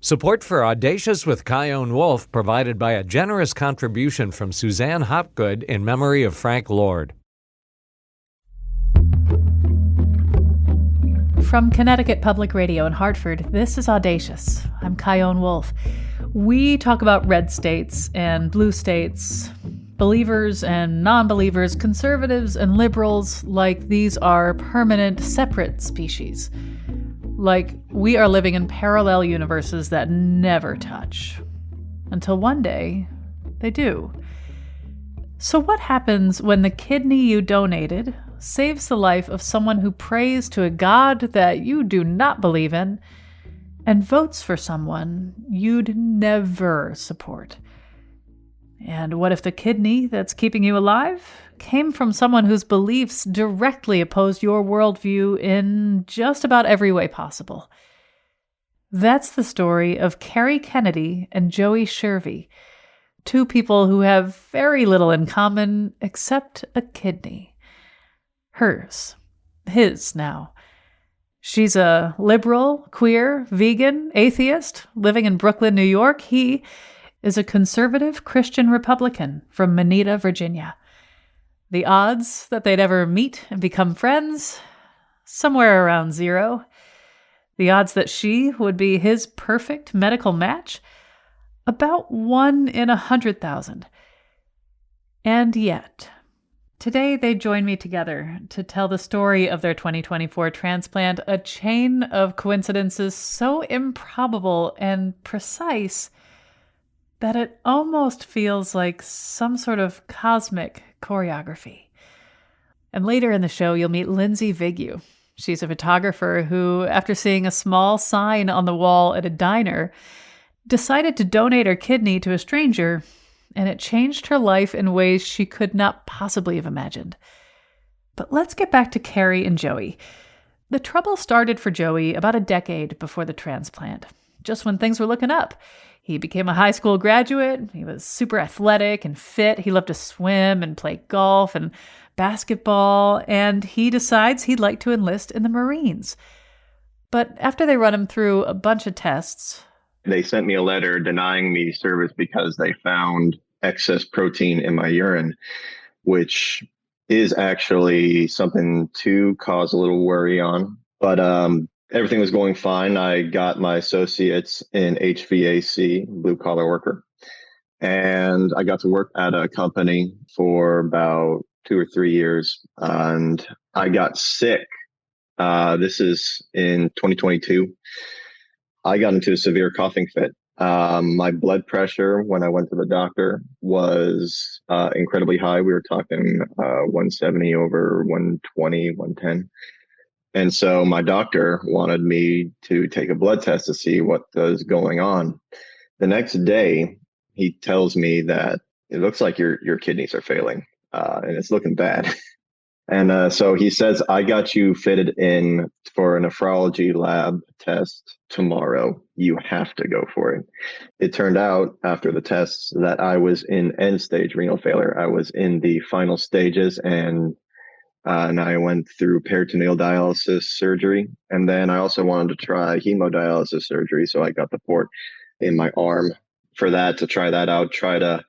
Support for Audacious with Chion Wolf provided by a generous contribution from Suzanne Hopgood in memory of Frank Lord. From Connecticut Public Radio in Hartford, this is Audacious. I'm Chion Wolf. We talk about red states and blue states, believers and non-believers, conservatives and liberals, like these are permanent, separate species. Like we are living in parallel universes that never touch. Until one day, they do. So what happens when the kidney you donated saves the life of someone who prays to a God that you do not believe in and votes for someone you'd never support? And what if the kidney that's keeping you alive came from someone whose beliefs directly oppose your worldview in just about every way possible? That's the story of Kerry Kennedy and Joey Shervey, two people who have very little in common except a kidney. Hers. His now. She's a liberal, queer, vegan, atheist living in Brooklyn, New York. He is a conservative Christian Republican from Moneta, Virginia. The odds that they'd ever meet and become friends? Somewhere around zero. The odds that she would be his perfect medical match? About 1 in 100,000. And yet, today they join me together to tell the story of their 2024 transplant, a chain of coincidences so improbable and precise that it almost feels like some sort of cosmic choreography. And later in the show, you'll meet Lindsay Vigu. She's a photographer who, after seeing a small sign on the wall at a diner, decided to donate her kidney to a stranger, and it changed her life in ways she could not possibly have imagined. But let's get back to Kerry and Joey. The trouble started for Joey about a decade before the transplant, just when things were looking up. He became a high school graduate. He was super athletic and fit. He loved to swim and play golf and basketball, and he decides he'd like to enlist in the Marines. But after they run him through a bunch of tests, they sent me a letter denying me service because they found excess protein in my urine, which is actually something to cause a little worry on. But everything was going fine. I got my associates in HVAC, blue collar worker, and I got to work at a company for about 2 or 3 years, and I got sick. This is in 2022. I got into a severe coughing fit. My blood pressure when I went to the doctor was incredibly high. We were talking 170 over 120, 110. And so my doctor wanted me to take a blood test to see what was going on. The next day, he tells me that it looks like your kidneys are failing, and it's looking bad. And so he says, I got you fitted in for a nephrology lab test tomorrow. You have to go for it. It turned out after the tests that I was in end stage renal failure. I was in the final stages, and I went through peritoneal dialysis surgery. And then I also wanted to try hemodialysis surgery. So I got the port in my arm for that, to try that out, try to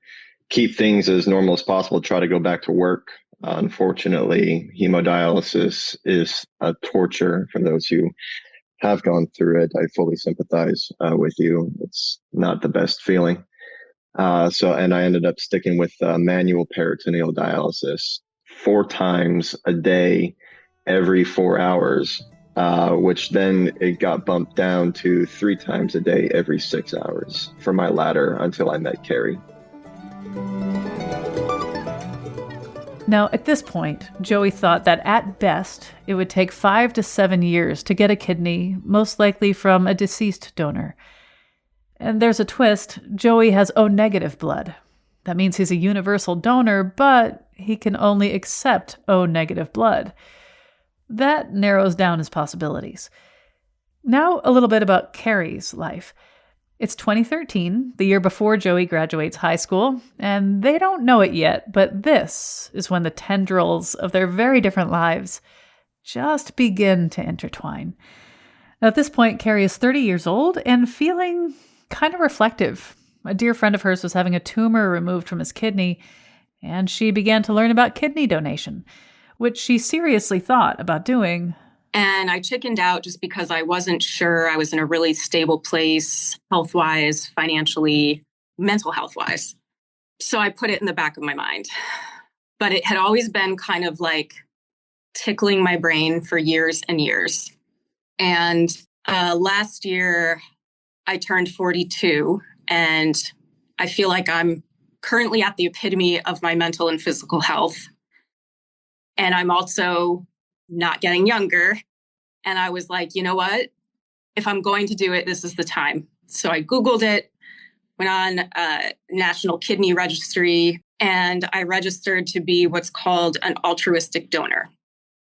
keep things as normal as possible, try to go back to work. Unfortunately, hemodialysis is a torture for those who have gone through it. I fully sympathize with you. It's not the best feeling. And I ended up sticking with manual peritoneal dialysis 4 times a day, every 4 hours, which then it got bumped down to 3 times a day, every 6 hours for my ladder until I met Kerry. Now, at this point, Joey thought that at best, it would take 5 to 7 years to get a kidney, most likely from a deceased donor. And there's a twist. Joey has O-negative blood. That means he's a universal donor, but he can only accept O-negative blood. That narrows down his possibilities. Now, a little bit about Kerry's life. It's 2013, the year before Joey graduates high school, and they don't know it yet, but this is when the tendrils of their very different lives just begin to intertwine. At this point, Kerry is 30 years old and feeling kind of reflective. A dear friend of hers was having a tumor removed from his kidney, and she began to learn about kidney donation, which she seriously thought about doing. And I chickened out just because I wasn't sure I was in a really stable place, health-wise, financially, mental health-wise. So I put it in the back of my mind. But it had always been kind of like tickling my brain for years and years. And last year, I turned 42, and I feel like I'm currently at the epitome of my mental and physical health. And I'm also not getting younger. And I was like, you know what? If I'm going to do it, this is the time. So I Googled it, went on National Kidney Registry, and I registered to be what's called an altruistic donor.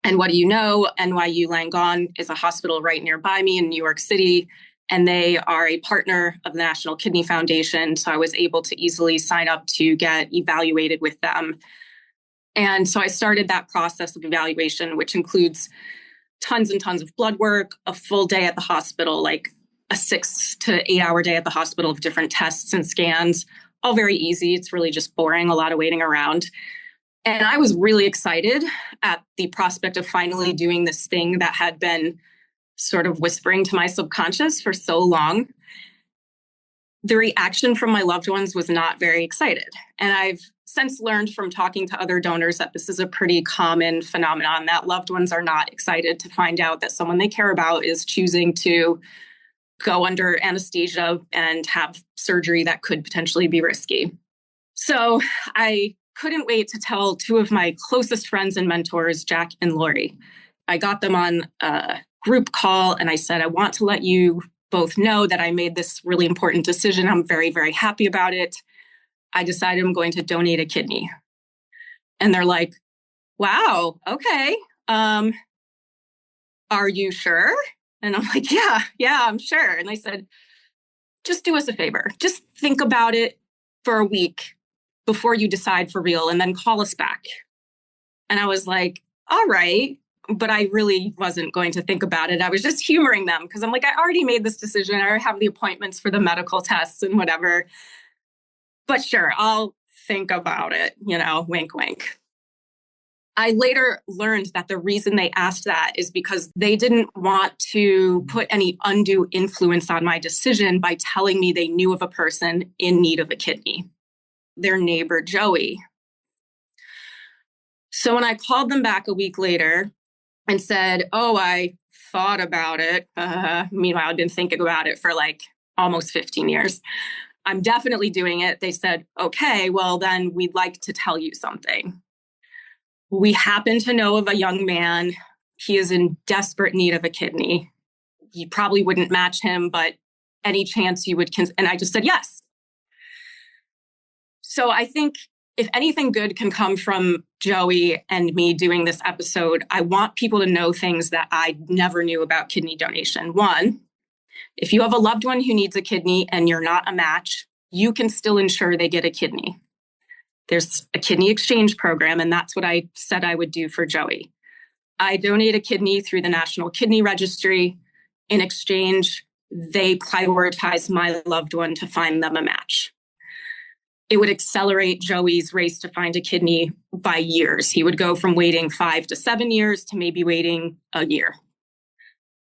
And what do you know? NYU Langone is a hospital right nearby me in New York City, and they are a partner of the National Kidney Foundation. So I was able to easily sign up to get evaluated with them. And so I started that process of evaluation, which includes tons and tons of blood work, a full day at the hospital, like a 6 to 8 hour day at the hospital of different tests and scans, all very easy. It's really just boring, a lot of waiting around. And I was really excited at the prospect of finally doing this thing that had been sort of whispering to my subconscious for so long. The reaction from my loved ones was not very excited. And I've since learned from talking to other donors that this is a pretty common phenomenon, that loved ones are not excited to find out that someone they care about is choosing to go under anesthesia and have surgery that could potentially be risky. So I couldn't wait to tell two of my closest friends and mentors, Jack and Lori. I got them on a group call and I said, I want to let you both know that I made this really important decision. I'm very, very happy about it. I decided I'm going to donate a kidney. And they're like, wow, okay. Are you sure? And I'm like, yeah, I'm sure. And they said, just do us a favor. Just think about it for a week before you decide for real, and then call us back. And I was like, all right. But I really wasn't going to think about it. I was just humoring them because I'm like, I already made this decision. I already have the appointments for the medical tests and whatever. But sure, I'll think about it, wink, wink. I later learned that the reason they asked that is because they didn't want to put any undue influence on my decision by telling me they knew of a person in need of a kidney, their neighbor, Joey. So when I called them back a week later and said, oh, I thought about it. Meanwhile, I've been thinking about it for like almost 15 years. I'm definitely doing it. They said, okay, well, then we'd like to tell you something. We happen to know of a young man. He is in desperate need of a kidney. You probably wouldn't match him, but any chance you would, and I just said yes. So I think if anything good can come from Joey and me doing this episode, I want people to know things that I never knew about kidney donation. One, if you have a loved one who needs a kidney and you're not a match, you can still ensure they get a kidney. There's a kidney exchange program, and that's what I said I would do for Joey. I donate a kidney through the National Kidney Registry. In exchange, they prioritize my loved one to find them a match. It would accelerate Joey's race to find a kidney by years. He would go from waiting 5 to 7 years to maybe waiting a year.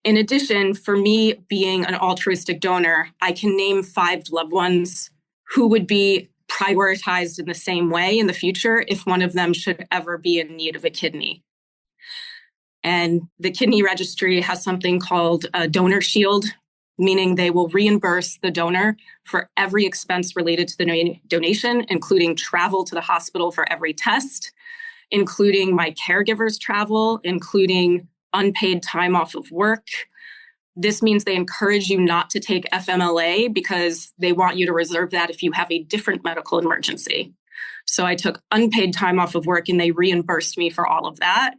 In addition, for me being an altruistic donor, I can name 5 loved ones who would be prioritized in the same way in the future if one of them should ever be in need of a kidney. And the kidney registry has something called a donor shield, meaning they will reimburse the donor for every expense related to the donation, including travel to the hospital for every test, including my caregiver's travel, including unpaid time off of work. This means they encourage you not to take FMLA because they want you to reserve that if you have a different medical emergency. So I took unpaid time off of work and they reimbursed me for all of that.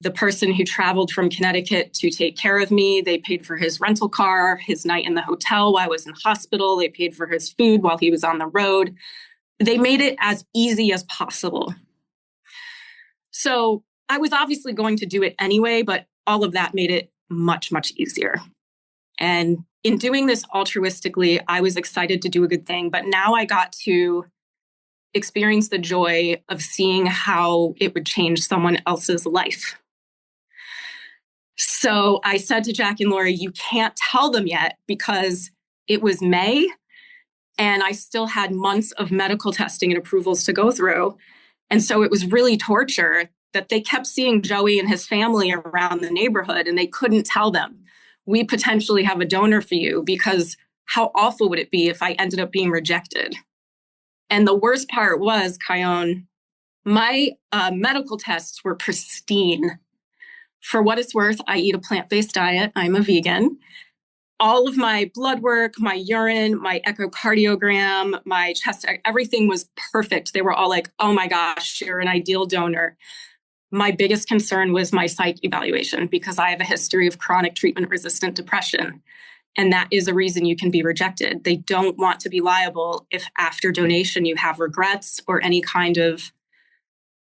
The person who traveled from Connecticut to take care of me, they paid for his rental car, his night in the hotel while I was in the hospital. They paid for his food while he was on the road. They made it as easy as possible. So I was obviously going to do it anyway, but all of that made it much, much easier. And in doing this altruistically, I was excited to do a good thing, but now I got to experience the joy of seeing how it would change someone else's life. So I said to Jack and Lori, you can't tell them yet because it was May and I still had months of medical testing and approvals to go through. And so it was really torture that they kept seeing Joey and his family around the neighborhood and they couldn't tell them, we potentially have a donor for you, because how awful would it be if I ended up being rejected? And the worst part was, Kyone, my medical tests were pristine. For what it's worth, I eat a plant-based diet. I'm a vegan. All of my blood work, my urine, my echocardiogram, my chest, everything was perfect. They were all like, oh my gosh, you're an ideal donor. My biggest concern was my psych evaluation because I have a history of chronic treatment-resistant depression. And that is a reason you can be rejected. They don't want to be liable if after donation you have regrets or any kind of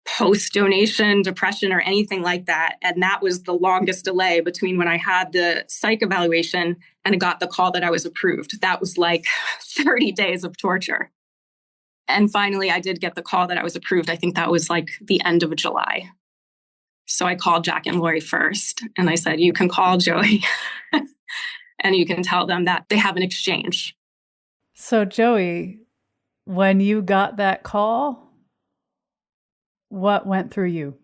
post-donation depression or anything like that. And that was the longest delay between when I had the psych evaluation and I got the call that I was approved. That was like 30 days of torture. And finally, I did get the call that I was approved. I think that was like the end of July. So I called Jack and Lori first and I said, you can call Joey and you can tell them that they have an exchange. So Joey, when you got that call, what went through you?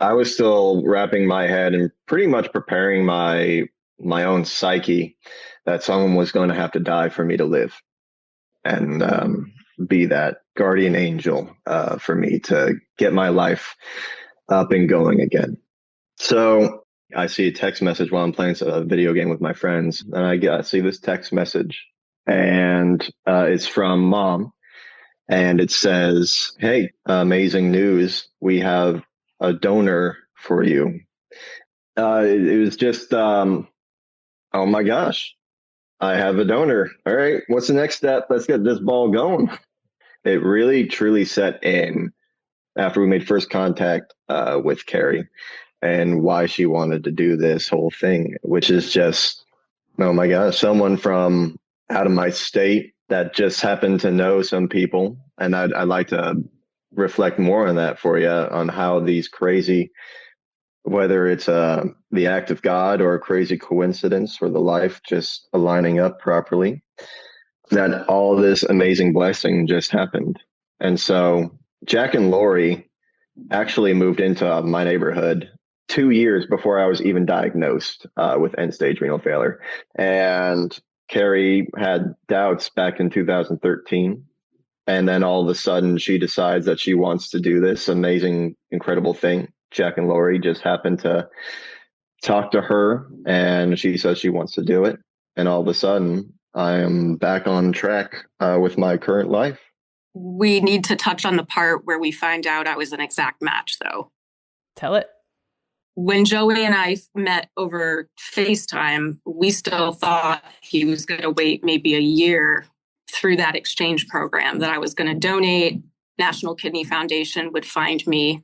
I was still wrapping my head and pretty much preparing my own psyche that someone was going to have to die for me to live and be that guardian angel for me to get my life up and going again. So I see a text message while I'm playing a video game with my friends, and I see this text message, and it's from Mom. And it says, hey, amazing news. We have a donor for you. It was just, oh my gosh, I have a donor. All right, what's the next step? Let's get this ball going. It really, truly set in after we made first contact with Kerry and why she wanted to do this whole thing, which is just, oh my gosh, someone from out of my state that just happened to know some people. And I'd like to reflect more on that for you, on how these crazy, whether it's the act of God or a crazy coincidence or the life just aligning up properly, that all this amazing blessing just happened. And so Jack and Lori actually moved into my neighborhood 2 years before I was even diagnosed with end-stage renal failure. And Kerry had doubts back in 2013. And then all of a sudden she decides that she wants to do this amazing, incredible thing. Jack and Lori just happened to talk to her and she says she wants to do it. And all of a sudden I am back on track with my current life. We need to touch on the part where we find out I was an exact match, though. Tell it. When Joey and I met over FaceTime, we still thought he was going to wait maybe a year through that exchange program, that I was going to donate. National Kidney Foundation would find me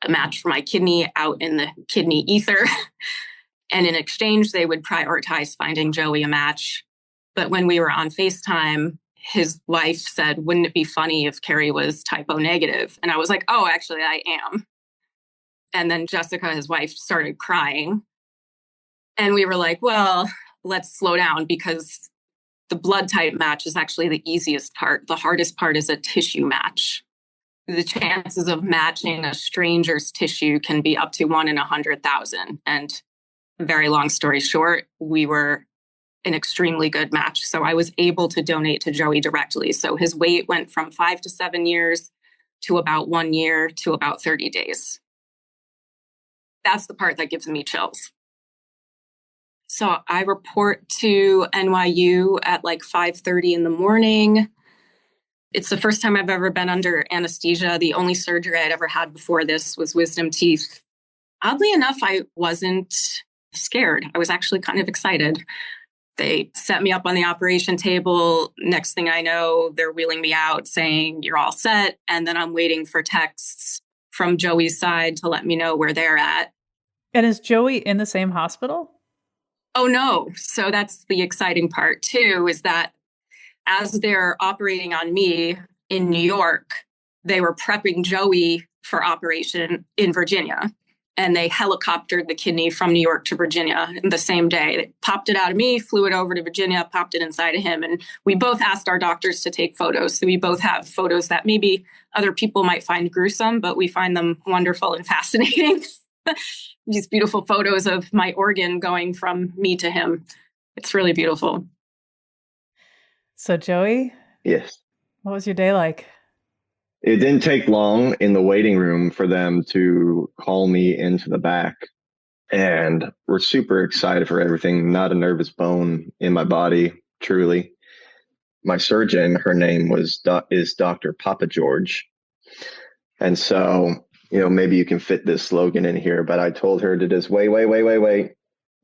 a match for my kidney out in the kidney ether. And in exchange, they would prioritize finding Joey a match. But when we were on FaceTime, his wife said, wouldn't it be funny if Kerry was type O negative? And I was like, oh, actually, I am. And then Jessica, his wife, started crying. And we were like, well, let's slow down, because the blood type match is actually the easiest part. The hardest part is a tissue match. The chances of matching a stranger's tissue can be up to 1 in 100,000. And very long story short, we were an extremely good match. So I was able to donate to Joey directly. So his wait went from 5 to 7 years to about 1 year to about 30 days. That's the part that gives me chills. So I report to NYU at like 5:30 in the morning. It's the first time I've ever been under anesthesia. The only surgery I'd ever had before this was wisdom teeth. Oddly enough, I wasn't scared. I was actually kind of excited. They set me up on the operation table. Next thing I know, they're wheeling me out saying, you're all set. And then I'm waiting for texts from Joey's side to let me know where they're at. And is Joey in the same hospital? Oh, no. So that's the exciting part, too, is that as they're operating on me in New York, they were prepping Joey for operation in Virginia. And they helicoptered the kidney from New York to Virginia the same day. They popped it out of me, flew it over to Virginia, popped it inside of him. And we both asked our doctors to take photos. So we both have photos that maybe other people might find gruesome, but we find them wonderful and fascinating. These beautiful photos of my organ going from me to him. It's really beautiful. So, Joey, Yes. what was your day like? It didn't take long in the waiting room for them to call me into the back. And we're super excited for everything. Not a nervous bone in my body, truly. My surgeon, her name is Dr. Papa George. And so, maybe you can fit this slogan in here, but I told her to just wait.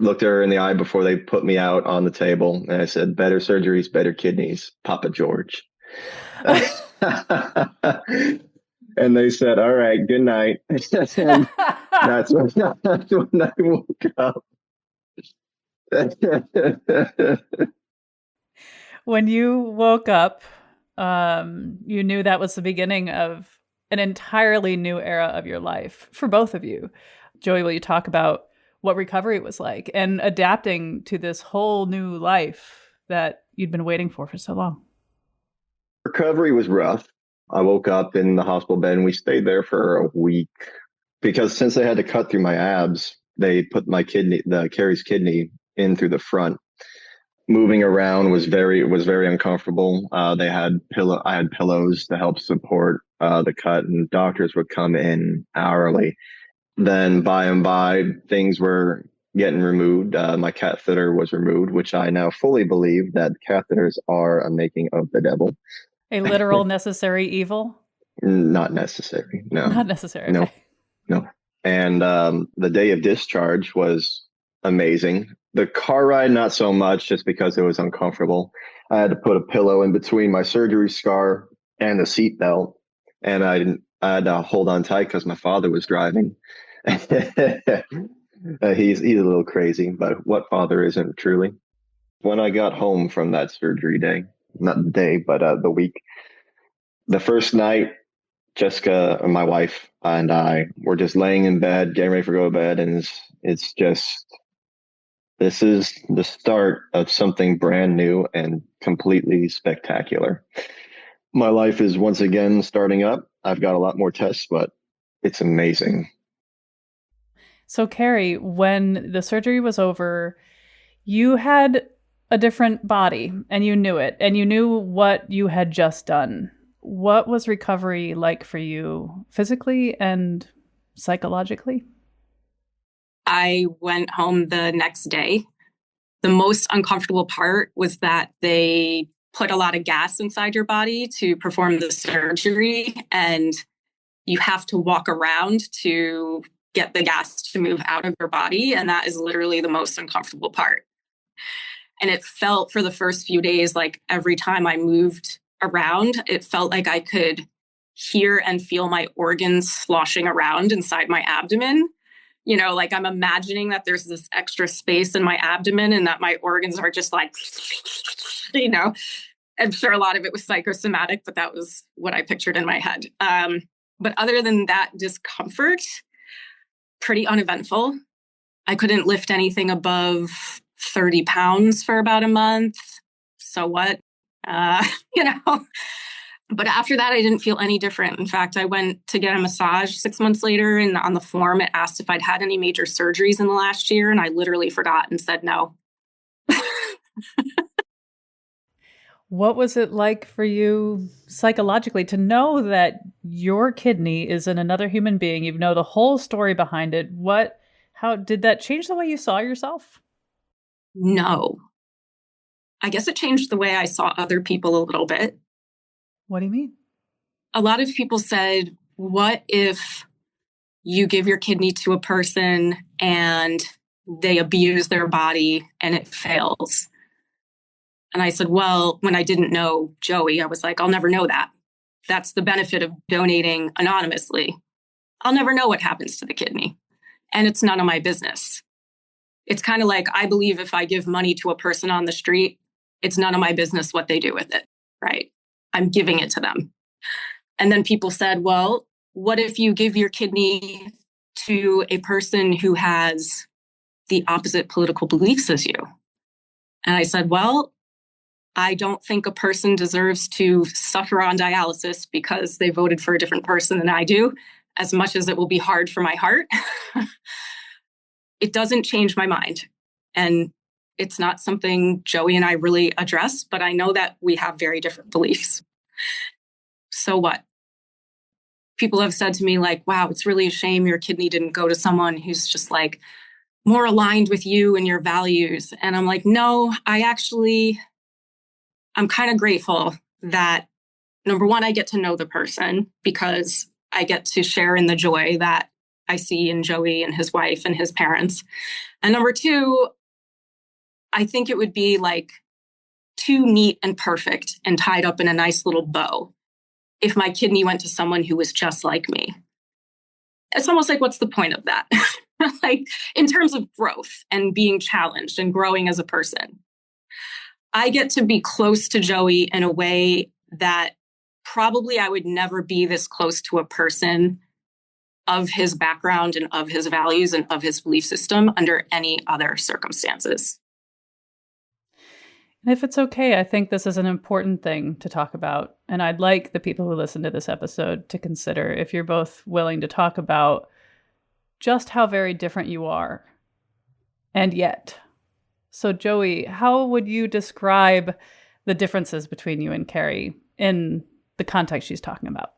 Looked her in the eye before they put me out on the table. And I said, better surgeries, better kidneys, Papa George. And they said, all right, good night. And that's when I woke up. When you woke up, you knew that was the beginning of an entirely new era of your life for both of you. Joey, will you talk about what recovery was like and adapting to this whole new life that you'd been waiting for so long? Recovery was rough. I woke up in the hospital bed and we stayed there for a week because since they had to cut through my abs, they put Kerry's kidney in through the front. Moving around was very uncomfortable. I had pillows to help support the cut, and doctors would come in hourly. Then by and by, things were getting removed. My catheter was removed, which I now fully believe that catheters are a making of the devil. A literal necessary evil? Not necessary. No. Not necessary. No. Okay. No. And the day of discharge was amazing. The car ride, not so much, just because it was uncomfortable. I had to put a pillow in between my surgery scar and the seat belt, and I had to hold on tight because my father was driving. He's a little crazy, but what father isn't, truly? When I got home from that surgery day, not the day, but the week, the first night, Jessica, my wife, and I were just laying in bed, getting ready for go to bed, and it's just, this is the start of something brand new and completely spectacular. My life is once again starting up. I've got a lot more tests, but it's amazing. So, Kerry, when the surgery was over, you had a different body and you knew it, and you knew what you had just done. What was recovery like for you physically and psychologically? I went home the next day. The most uncomfortable part was that they put a lot of gas inside your body to perform the surgery, and you have to walk around to get the gas to move out of your body. And that is literally the most uncomfortable part. And it felt for the first few days like every time I moved around, it felt like I could hear and feel my organs sloshing around inside my abdomen. Like I'm imagining that there's this extra space in my abdomen and that my organs are just like, I'm sure a lot of it was psychosomatic, but that was what I pictured in my head. But other than that discomfort, pretty uneventful. I couldn't lift anything above 30 pounds for about a month. So what? But after that, I didn't feel any different. In fact, I went to get a massage 6 months later, and on the form, it asked if I'd had any major surgeries in the last year, and I literally forgot and said no. What was it like for you psychologically to know that your kidney is in another human being? You know the whole story behind it. How did that change the way you saw yourself? No. I guess it changed the way I saw other people a little bit. What do you mean? A lot of people said, what if you give your kidney to a person and they abuse their body and it fails? And I said, well, when I didn't know Joey, I was like, I'll never know that. That's the benefit of donating anonymously. I'll never know what happens to the kidney, and it's none of my business. It's kind of like, I believe if I give money to a person on the street, it's none of my business what they do with it, right? I'm giving it to them. And then people said, well, what if you give your kidney to a person who has the opposite political beliefs as you? And I said, well, I don't think a person deserves to suffer on dialysis because they voted for a different person than I do, as much as it will be hard for my heart. It doesn't change my mind. And it's not something Joey and I really address, but I know that we have very different beliefs. So what? People have said to me like, wow, it's really a shame your kidney didn't go to someone who's just like more aligned with you and your values. And I'm like, no, I'm kind of grateful that, number one, I get to know the person because I get to share in the joy that I see in Joey and his wife and his parents. And number two, I think it would be like too neat and perfect and tied up in a nice little bow if my kidney went to someone who was just like me. It's almost like, what's the point of that? Like, in terms of growth and being challenged and growing as a person. I get to be close to Joey in a way that probably I would never be this close to a person of his background and of his values and of his belief system under any other circumstances. And if it's okay, I think this is an important thing to talk about. And I'd like the people who listen to this episode to consider if you're both willing to talk about just how very different you are. And yet. So Joey, how would you describe the differences between you and Kerry in the context she's talking about?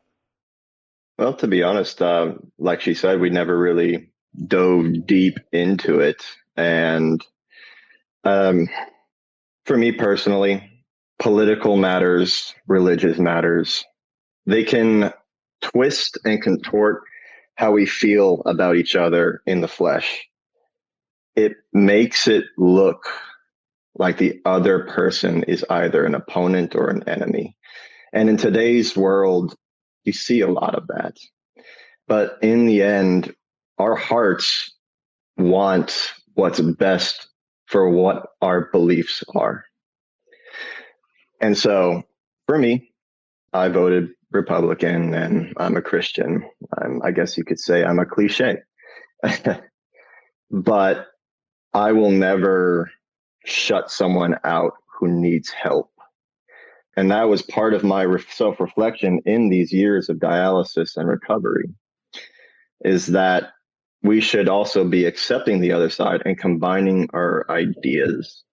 Well, to be honest, like she said, we never really dove deep into it. And for me personally, political matters, religious matters, they can twist and contort how we feel about each other in the flesh. It makes it look like the other person is either an opponent or an enemy. And in today's world, you see a lot of that. But in the end, our hearts want what's best for what our beliefs are. And so for me, I voted Republican and I'm a Christian. I guess you could say I'm a cliche. But I will never shut someone out who needs help. And that was part of my self-reflection in these years of dialysis and recovery, is that we should also be accepting the other side and combining our ideas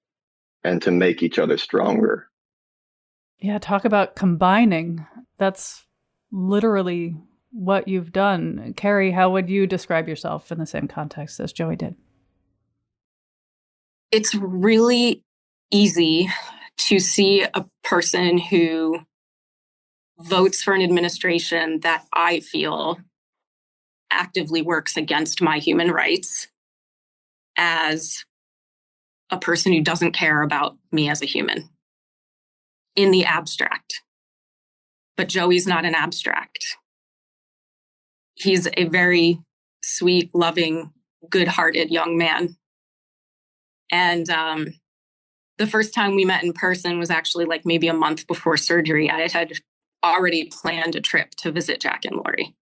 and to make each other stronger. Yeah, talk about combining. That's literally what you've done. Kerry, how would you describe yourself in the same context as Joey did? It's really easy to see a person who votes for an administration that I feel actively works against my human rights as a person who doesn't care about me as a human in the abstract. But Joey's not an abstract. He's a very sweet, loving, good-hearted young man. And the first time we met in person was actually like maybe a month before surgery. I had already planned a trip to visit Jack and Lori.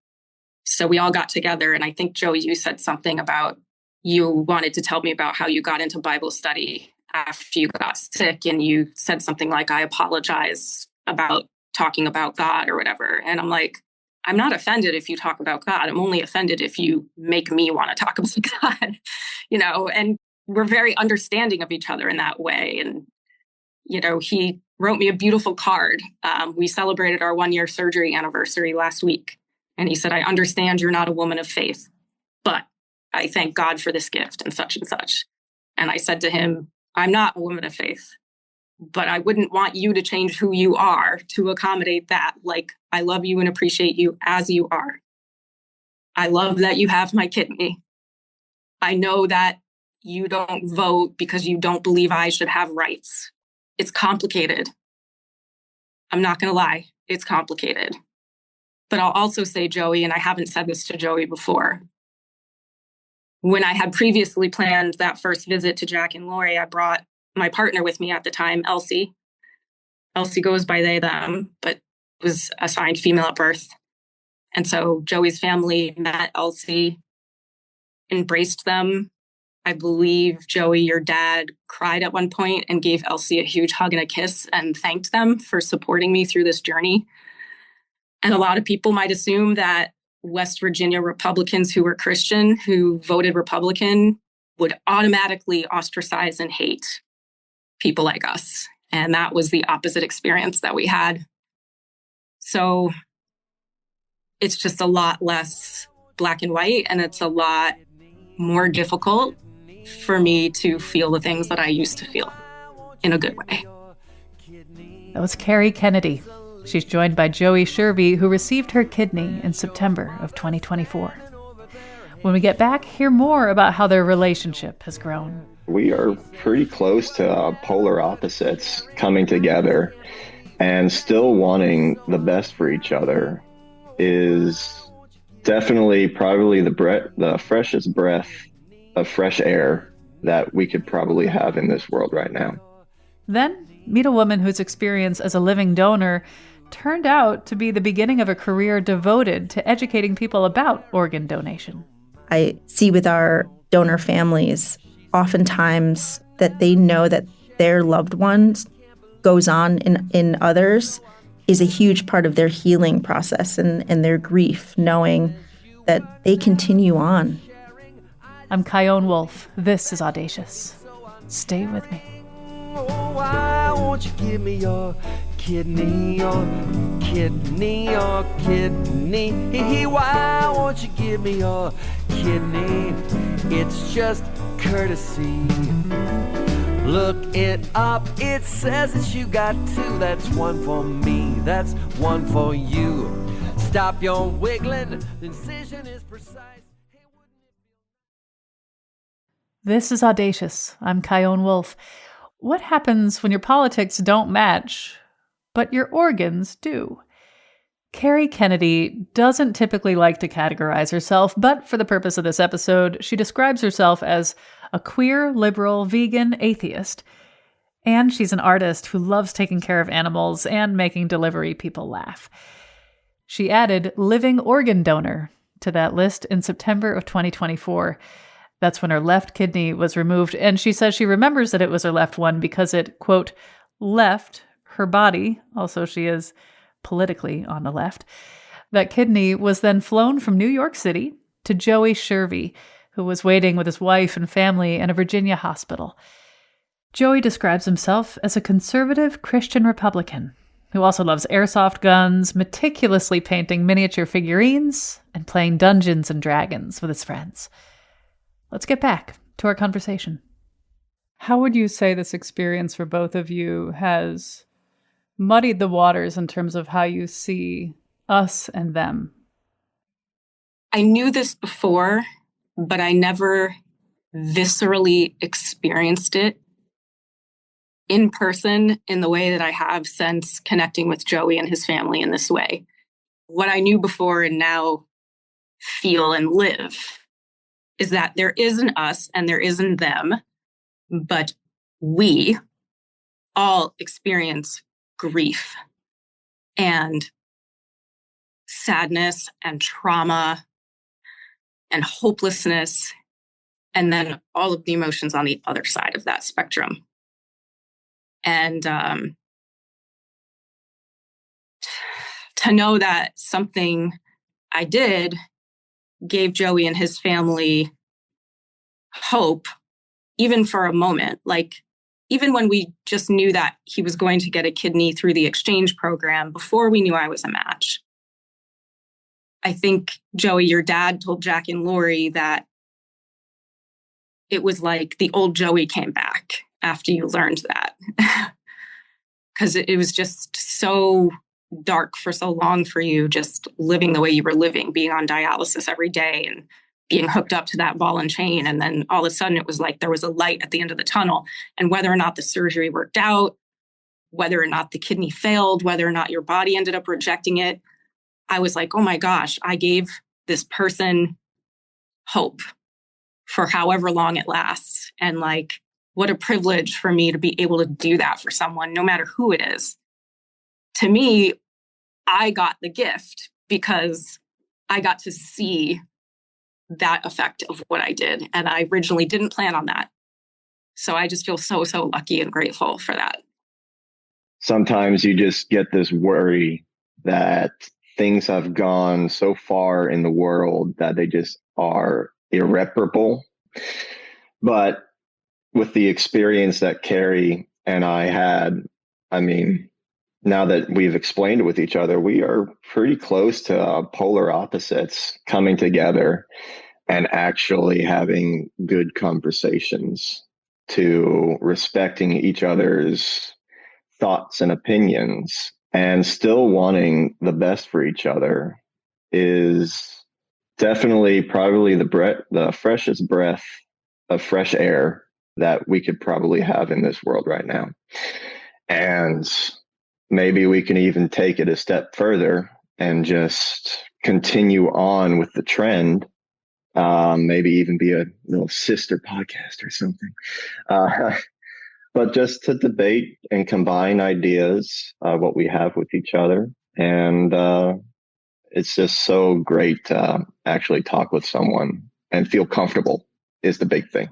So we all got together. And I think, Joey, you said something about you wanted to tell me about how you got into Bible study after you got sick. And you said something like, I apologize about talking about God or whatever. And I'm like, I'm not offended if you talk about God. I'm only offended if you make me want to talk about God, and we're very understanding of each other in that way. And, he wrote me a beautiful card. We celebrated our 1-year surgery anniversary last week. And he said, I understand you're not a woman of faith, but I thank God for this gift and such and such. And I said to him, I'm not a woman of faith, but I wouldn't want you to change who you are to accommodate that. Like, I love you and appreciate you as you are. I love that you have my kidney. I know that you don't vote because you don't believe I should have rights. It's complicated. I'm not going to lie. It's complicated. But I'll also say, Joey, and I haven't said this to Joey before, When I had previously planned that first visit to Jack and Lori, I brought my partner with me at the time, Elsie. Elsie goes by they, them, but was assigned female at birth. And so Joey's family met Elsie, embraced them. I believe, Joey, your dad, cried at one point and gave Elsie a huge hug and a kiss and thanked them for supporting me through this journey. And a lot of people might assume that West Virginia Republicans who were Christian, who voted Republican, would automatically ostracize and hate people like us. And that was the opposite experience that we had. So it's just a lot less black and white, and it's a lot more difficult for me to feel the things that I used to feel in a good way. That was Kerry Kennedy. She's joined by Joey Shervey, who received her kidney in September of 2024. When we get back, hear more about how their relationship has grown. We are pretty close to polar opposites coming together, and still wanting the best for each other is definitely probably the freshest breath of fresh air that we could probably have in this world right now. Then meet a woman whose experience as a living donor turned out to be the beginning of a career devoted to educating people about organ donation. I see with our donor families, oftentimes that they know that their loved ones goes on in others is a huge part of their healing process and their grief, knowing that they continue on. I'm Kyone Wolf. This is Audacious. Stay with me. Oh, why won't you give me your kidney, your kidney, your kidney? Why won't you give me your kidney? It's just courtesy. Look it up, it says that you got two. That's one for me, that's one for you. Stop your wiggling, the incision is precise. This is Audacious. I'm Kyone Wolf. What happens when your politics don't match, but your organs do? Kerry Kennedy doesn't typically like to categorize herself, but for the purpose of this episode, she describes herself as a queer, liberal, vegan, atheist. And she's an artist who loves taking care of animals and making delivery people laugh. She added living organ donor to that list in September of 2024. That's when her left kidney was removed, and she says she remembers that it was her left one because it, quote, left her body. Also, she is politically on the left. That kidney was then flown from New York City to Joey Shervey, who was waiting with his wife and family in a Virginia hospital. Joey describes himself as a conservative Christian Republican who also loves airsoft guns, meticulously painting miniature figurines, and playing Dungeons and Dragons with his friends. Let's get back to our conversation. How would you say this experience for both of you has muddied the waters in terms of how you see us and them? I knew this before, but I never viscerally experienced it in person in the way that I have since connecting with Joey and his family in this way. What I knew before and now feel and live is that there isn't us and there isn't them, but we all experience grief and sadness and trauma and hopelessness, and then all of the emotions on the other side of that spectrum. And to know that something I did gave Joey and his family hope, even for a moment. Like, even when we just knew that he was going to get a kidney through the exchange program, before we knew I was a match. I think, Joey, your dad told Jack and Lori that it was like the old Joey came back after you learned that. Because it was just so dark for so long for you, just living the way you were living, being on dialysis every day and being hooked up to that ball and chain. And then all of a sudden it was like there was a light at the end of the tunnel. And whether or not the surgery worked out, whether or not the kidney failed, whether or not your body ended up rejecting it, I was like, oh my gosh, I gave this person hope for however long it lasts. And like, what a privilege for me to be able to do that for someone, no matter who it is. To me, I got the gift because I got to see that effect of what I did. And I originally didn't plan on that. So I just feel so, so lucky and grateful for that. Sometimes you just get this worry that things have gone so far in the world that they just are irreparable. But with the experience that Kerry and I had, I mean, now that we've explained it with each other, we are pretty close to polar opposites coming together and actually having good conversations, to respecting each other's thoughts and opinions and still wanting the best for each other is definitely probably the freshest breath of fresh air that we could probably have in this world right now. And maybe we can even take it a step further and just continue on with the trend. Maybe even be a little sister podcast or something. But just to debate and combine ideas, what we have with each other. And it's just so great to actually talk with someone and feel comfortable is the big thing.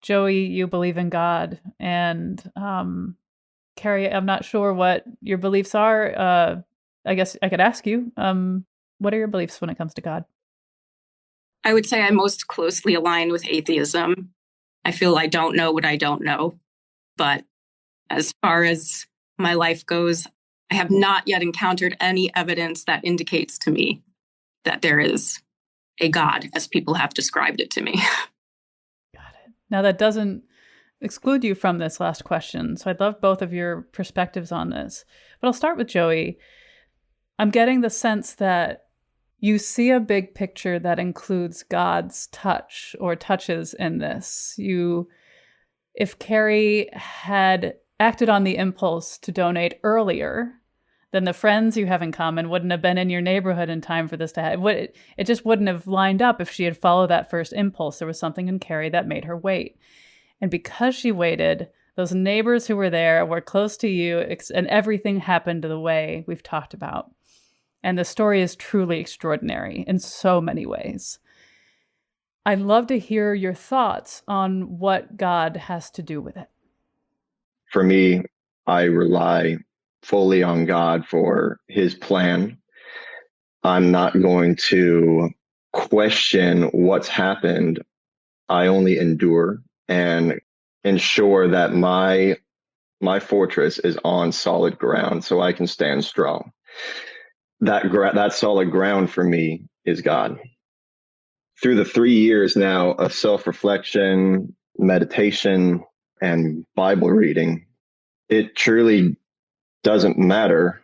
Joey, you believe in God. And Kerry, I'm not sure what your beliefs are. I guess I could ask you, what are your beliefs when it comes to God? I would say I'm most closely aligned with atheism. I feel I don't know what I don't know. But as far as my life goes, I have not yet encountered any evidence that indicates to me that there is a God as people have described it to me. Got it. Now, that doesn't exclude you from this last question. So I'd love both of your perspectives on this. But I'll start with Joey. I'm getting the sense that you see a big picture that includes God's touch or touches in this. If Kerry had acted on the impulse to donate earlier, then the friends you have in common wouldn't have been in your neighborhood in time for this to happen. It just wouldn't have lined up if she had followed that first impulse. There was something in Kerry that made her wait. And because she waited, those neighbors who were there were close to you, and everything happened the way we've talked about. And the story is truly extraordinary in so many ways. I'd love to hear your thoughts on what God has to do with it. For me, I rely fully on God for his plan. I'm not going to question what's happened. I only endure and ensure that my fortress is on solid ground so I can stand strong. That solid ground for me is God. Through the 3 years now of self-reflection, meditation, and Bible reading, it truly doesn't matter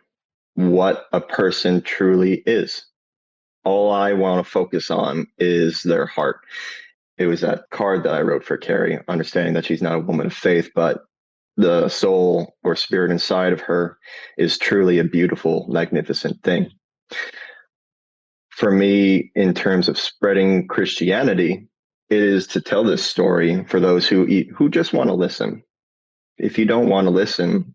what a person truly is. All I want to focus on is their heart. It was that card that I wrote for Kerry, understanding that she's not a woman of faith, but the soul or spirit inside of her is truly a beautiful, magnificent thing. For me, in terms of spreading Christianity, it is to tell this story for those who just want to listen. If you don't want to listen,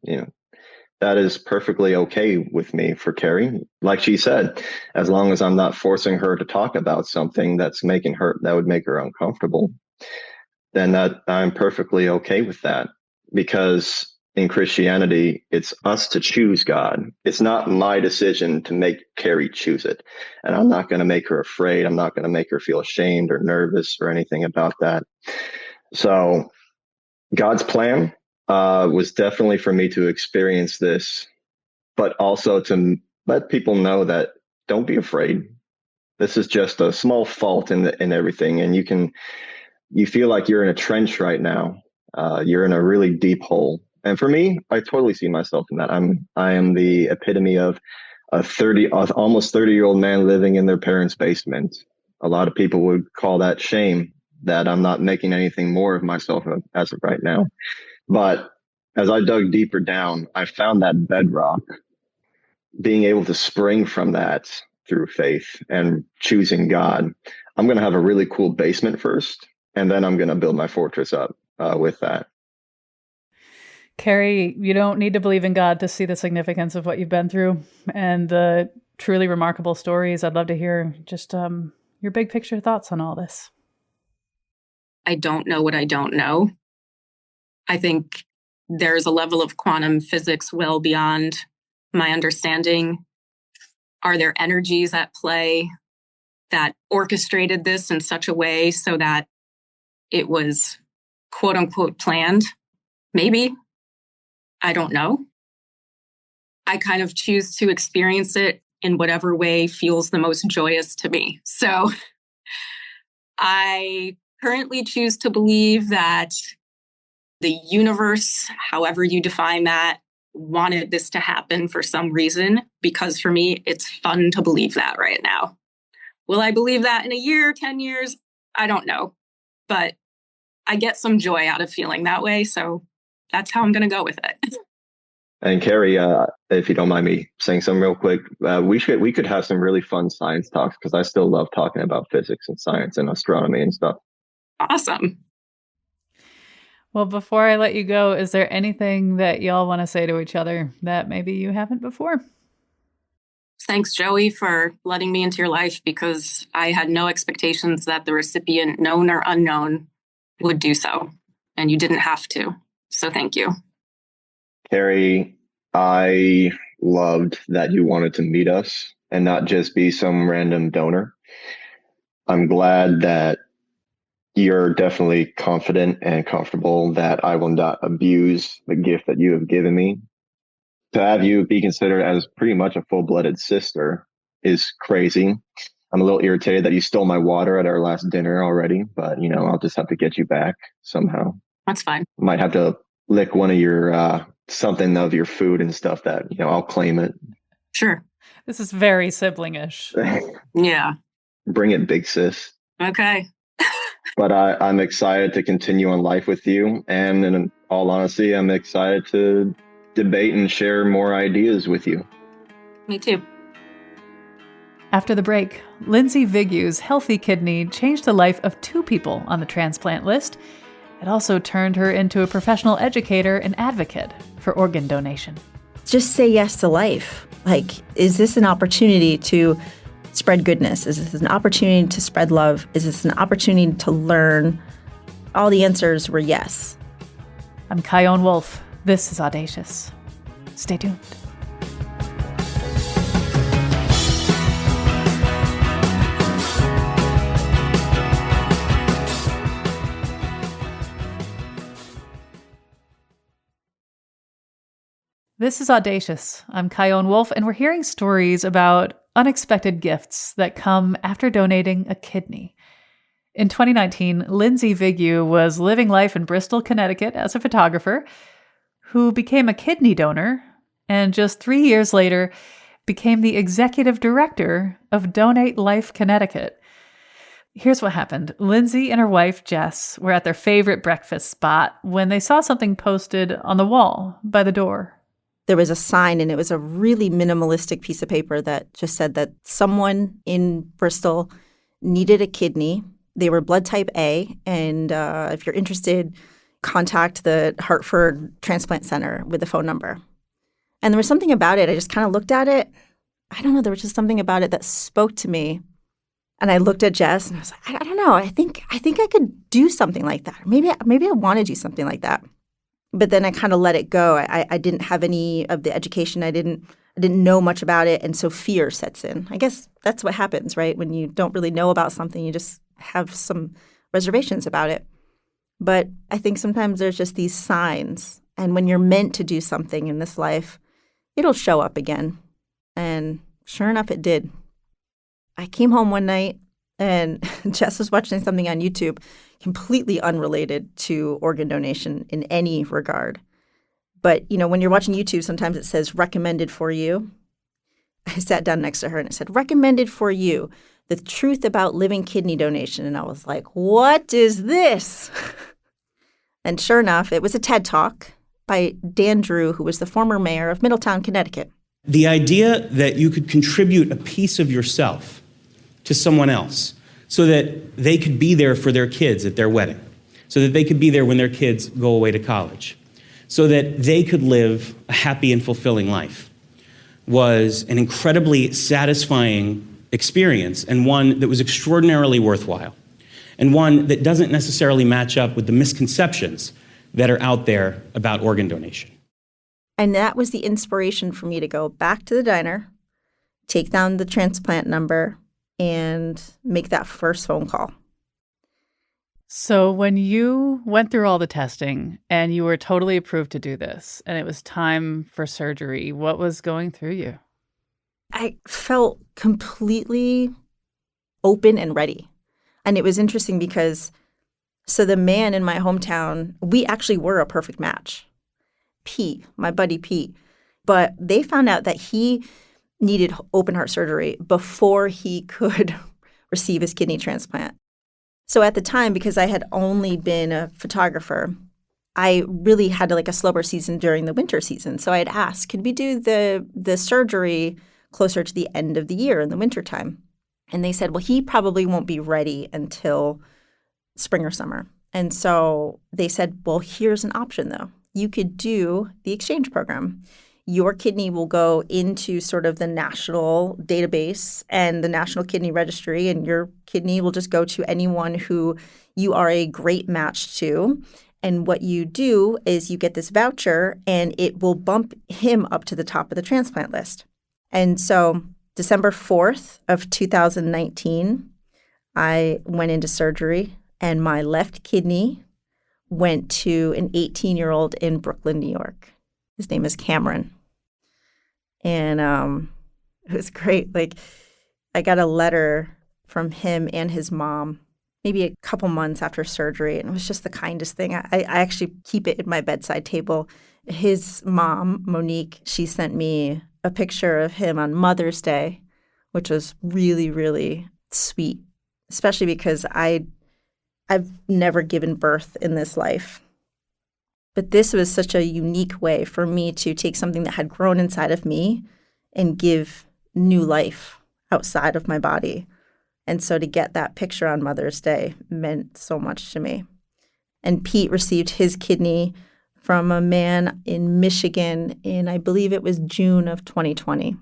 that is perfectly okay with me for Kerry. Like she said, as long as I'm not forcing her to talk about something that would make her uncomfortable, then that I'm perfectly okay with that. Because in Christianity, it's us to choose God. It's not my decision to make Kerry choose it. And I'm not going to make her afraid. I'm not going to make her feel ashamed or nervous or anything about that. So God's plan was definitely for me to experience this, but also to let people know that don't be afraid. This is just a small fault in everything. And you feel like you're in a trench right now. You're in a really deep hole. And for me, I totally see myself in that. I am the epitome of almost 30-year-old man living in their parents' basement. A lot of people would call that shame, that I'm not making anything more of myself as of right now. But as I dug deeper down, I found that bedrock, being able to spring from that through faith and choosing God, I'm going to have a really cool basement first, and then I'm going to build my fortress up with that. Kerry, you don't need to believe in God to see the significance of what you've been through and the truly remarkable stories. I'd love to hear just your big picture thoughts on all this. I don't know what I don't know. I think there's a level of quantum physics well beyond my understanding. Are there energies at play that orchestrated this in such a way so that it was quote unquote planned? Maybe. I don't know. I kind of choose to experience it in whatever way feels the most joyous to me. So I currently choose to believe that the universe, however you define that, wanted this to happen for some reason, because for me, it's fun to believe that right now. Will I believe that in a year, 10 years? I don't know. But I get some joy out of feeling that way. So that's how I'm going to go with it. And Kerry, if you don't mind me saying something real quick, we could have some really fun science talks, because I still love talking about physics and science and astronomy and stuff. Awesome. Well, before I let you go, is there anything that y'all want to say to each other that maybe you haven't before? Thanks, Joey, for letting me into your life, because I had no expectations that the recipient, known or unknown, would do so. And you didn't have to. So thank you. Kerry, I loved that you wanted to meet us and not just be some random donor. I'm glad that you're definitely confident and comfortable that I will not abuse the gift that you have given me. To have you be considered as pretty much a full-blooded sister is crazy. I'm a little irritated that you stole my water at our last dinner already, but I'll just have to get you back somehow. That's fine. Might have to lick one of your something of your food and stuff that I'll claim it. Sure. This is very sibling-ish. Yeah. Bring it, big sis. Okay. But I'm excited to continue on life with you. And in all honesty, I'm excited to debate and share more ideas with you. Me too. After the break, Lindsay Vigue's healthy kidney changed the life of 2 people on the transplant list. It also turned her into a professional educator and advocate for organ donation. Just say yes to life. Is this an opportunity to spread goodness? Is this an opportunity to spread love? Is this an opportunity to learn? All the answers were yes. I'm Kyone Wolf. This is Audacious. Stay tuned. This is Audacious. I'm Kyone Wolf, and we're hearing stories about unexpected gifts that come after donating a kidney. In 2019, Lindsay Vigue was living life in Bristol, Connecticut as a photographer who became a kidney donor, and just 3 years later became the executive director of Donate Life Connecticut. Here's what happened. Lindsay and her wife, Jess, were at their favorite breakfast spot when they saw something posted on the wall by the door. There was a sign, and it was a really minimalistic piece of paper that just said that someone in Bristol needed a kidney. They were blood type A, and if you're interested, contact the Hartford Transplant Center with the phone number. And there was something about it. I just kind of looked at it. I don't know. There was just something about it that spoke to me. And I looked at Jess, and I was like, I don't know. I think I could do something like that. Maybe I want to do something like that. But then I kind of let it go. I didn't have any of the education. I didn't know much about it, and so fear sets in. I guess that's what happens, right? When you don't really know about something, you just have some reservations about it. But I think sometimes there's just these signs, and when you're meant to do something in this life, it'll show up again. And sure enough, it did. I came home one night, and Jess was watching something on YouTube completely unrelated to organ donation in any regard. But, when you're watching YouTube, sometimes it says recommended for you. I sat down next to her and it said, recommended for you, the truth about living kidney donation. And I was like, what is this? And sure enough, it was a TED Talk by Dan Drew, who was the former mayor of Middletown, Connecticut. The idea that you could contribute a piece of yourself to someone else so that they could be there for their kids at their wedding, so that they could be there when their kids go away to college, so that they could live a happy and fulfilling life, was an incredibly satisfying experience, and one that was extraordinarily worthwhile, and one that doesn't necessarily match up with the misconceptions that are out there about organ donation. And that was the inspiration for me to go back to the diner, take down the transplant number, and make that first phone call. So when you went through all the testing and you were totally approved to do this and it was time for surgery, what was going through you? I felt completely open and ready. And it was interesting because, so the man in my hometown, we actually were a perfect match. Pete, my buddy Pete. But they found out that he needed open heart surgery before he could receive his kidney transplant. So at the time, because I had only been a photographer, I really had like a slower season during the winter season. So I had asked, could we do the surgery closer to the end of the year in the wintertime? And they said, well, he probably won't be ready until spring or summer. And so they said, well, here's an option, though. You could do the exchange program. Your kidney will go into sort of the national database and the National Kidney Registry, and your kidney will just go to anyone who you are a great match to. And what you do is you get this voucher, and it will bump him up to the top of the transplant list. And so December 4th of 2019, I went into surgery, and my left kidney went to an 18-year-old in Brooklyn, New York. His name is Cameron. And it was great. Like, I got a letter from him and his mom maybe a couple months after surgery, and it was just the kindest thing. I actually keep it at my bedside table. His mom, Monique, she sent me a picture of him on Mother's Day, which was really, really sweet, especially because I've never given birth in this life. But this was such a unique way for me to take something that had grown inside of me and give new life outside of my body. And so to get that picture on Mother's Day meant so much to me. And Pete received his kidney from a man in Michigan in, I believe it was June of 2020.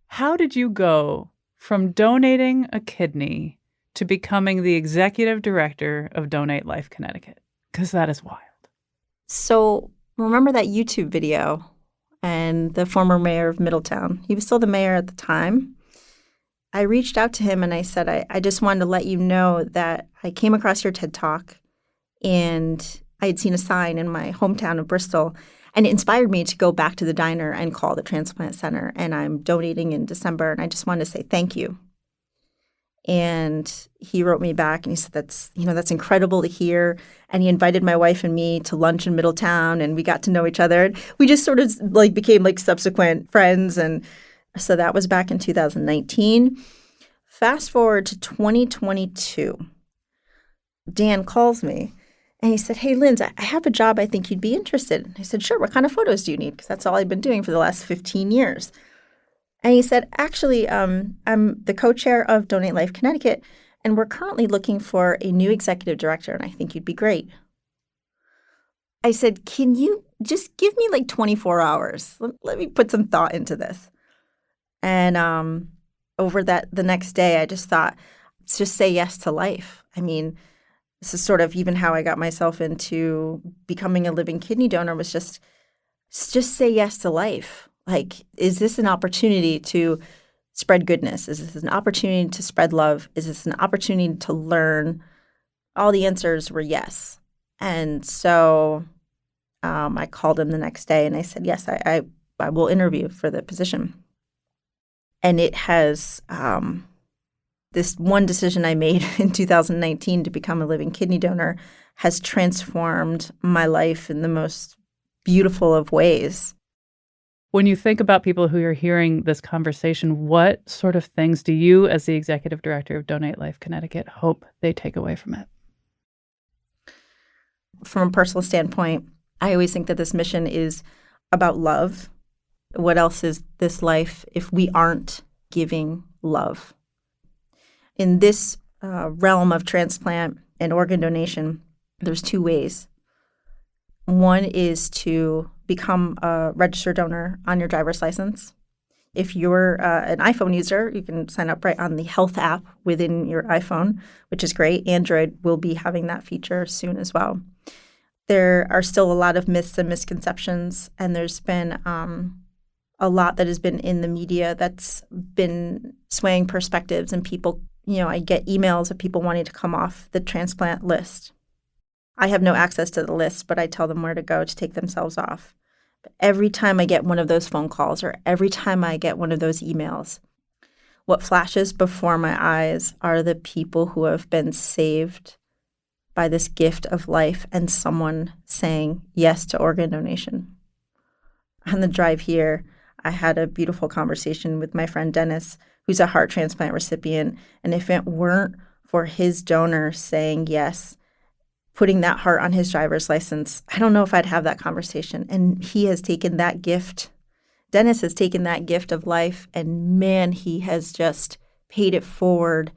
How did you go from donating a kidney to becoming the executive director of Donate Life Connecticut? Because that is wild. So remember that YouTube video and the former mayor of Middletown? He was still the mayor at the time. I reached out to him and I said, I just wanted to let you know that I came across your TED Talk and I had seen a sign in my hometown of Bristol, and it inspired me to go back to the diner and call the transplant center. And I'm donating in December, and I just wanted to say thank you. And he wrote me back and he said, that's incredible to hear. And he invited my wife and me to lunch in Middletown, and we got to know each other. We just sort of became subsequent friends. And so that was back in 2019. Fast forward to 2022. Dan calls me and he said, hey, Linz, I have a job I think you'd be interested in. I said, sure. What kind of photos do you need? Because that's all I've been doing for the last 15 years. And he said, actually, I'm the co-chair of Donate Life Connecticut, and we're currently looking for a new executive director, and I think you'd be great. I said, can you just give me 24 hours? Let me put some thought into this. And over the next day, I just thought, let's just say yes to life. I mean, this is sort of even how I got myself into becoming a living kidney donor, was just say yes to life. Is this an opportunity to spread goodness? Is this an opportunity to spread love? Is this an opportunity to learn? All the answers were yes. And so I called him the next day and I said, yes, I will interview for the position. And it has this one decision I made in 2019 to become a living kidney donor has transformed my life in the most beautiful of ways. When you think about people who are hearing this conversation, what sort of things do you, as the executive director of Donate Life Connecticut, hope they take away from it? From a personal standpoint, I always think that this mission is about love, What else is this life if we aren't giving love? In this realm of transplant and organ donation, there's two ways. One is to become a registered donor on your driver's license. If you're an iPhone user, you can sign up right on the health app within your iPhone, which is great. Android will be having that feature soon as well. There are still a lot of myths and misconceptions, and there's been a lot that has been in the media that's been swaying perspectives, and people, I get emails of people wanting to come off the transplant list. I have no access to the list, but I tell them where to go to take themselves off. But every time I get one of those phone calls or every time I get one of those emails, what flashes before my eyes are the people who have been saved by this gift of life and someone saying yes to organ donation. On the drive here, I had a beautiful conversation with my friend Dennis, who's a heart transplant recipient. And if it weren't for his donor saying yes, putting that heart on his driver's license, I don't know if I'd have that conversation. And he has taken that gift. Dennis has taken that gift of life, and man, he has just paid it forward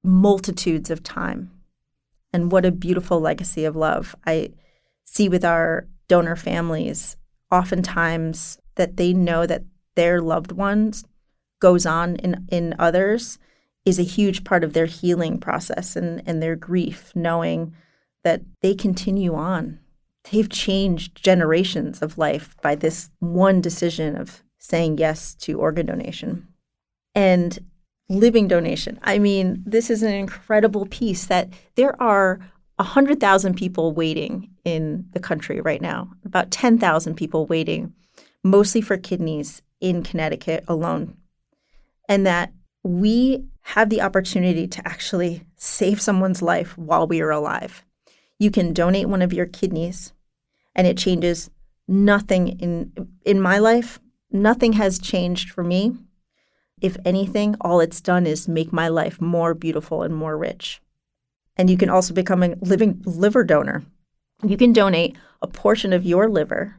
multitudes of time. And what a beautiful legacy of love. I see with our donor families, oftentimes that they know that their loved ones goes on in others is a huge part of their healing process and their grief, knowing that they continue on. They've changed generations of life by this one decision of saying yes to organ donation. And living donation. I mean, this is an incredible piece that there are 100,000 people waiting in the country right now, about 10,000 people waiting, mostly for kidneys in Connecticut alone. And that we have the opportunity to actually save someone's life while we are alive. You can donate one of your kidneys, and it changes nothing in my life. Nothing has changed for me. If anything, all it's done is make my life more beautiful and more rich. And you can also become a living liver donor. You can donate a portion of your liver,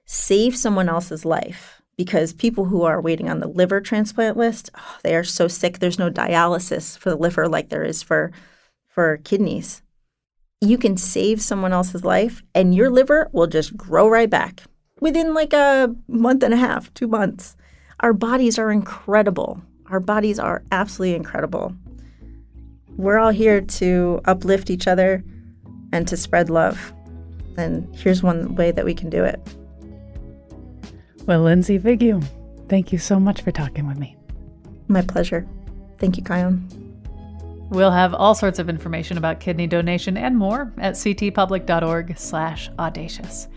save someone else's life, because people who are waiting on the liver transplant list, they are so sick. There's no dialysis for the liver like there is for kidneys. You can save someone else's life, and your liver will just grow right back within like a month and a half, 2 months. Our bodies are incredible. Our bodies are absolutely incredible. We're all here to uplift each other and to spread love. And here's one way that we can do it. Well, Lindsay Vigue, thank you so much for talking with me. My pleasure. Thank you, Kion. We'll have all sorts of information about kidney donation and more at ctpublic.org/audacious.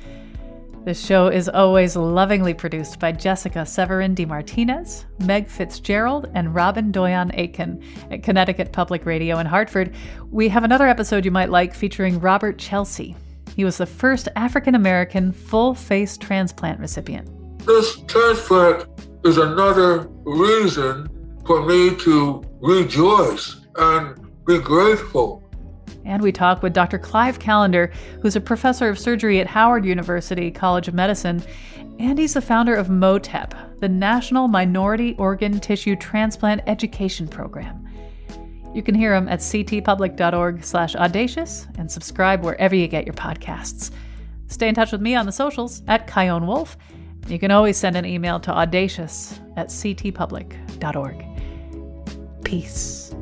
This show is always lovingly produced by Jessica Severin DeMartinez, Meg Fitzgerald, and Robin Doyon-Aitken at Connecticut Public Radio in Hartford. We have another episode you might like featuring Robert Chelsea. He was the first African-American full-face transplant recipient. This transplant is another reason for me to rejoice and be grateful. And we talk with Dr. Clive Callender, who's a professor of surgery at Howard University College of Medicine, and he's the founder of MOTEP, the National Minority Organ Tissue Transplant Education Program. You can hear him at ctpublic.org/audacious and subscribe wherever you get your podcasts. Stay in touch with me on the socials at Kion Wolf. You can always send an email to audacious@ctpublic.org. Peace.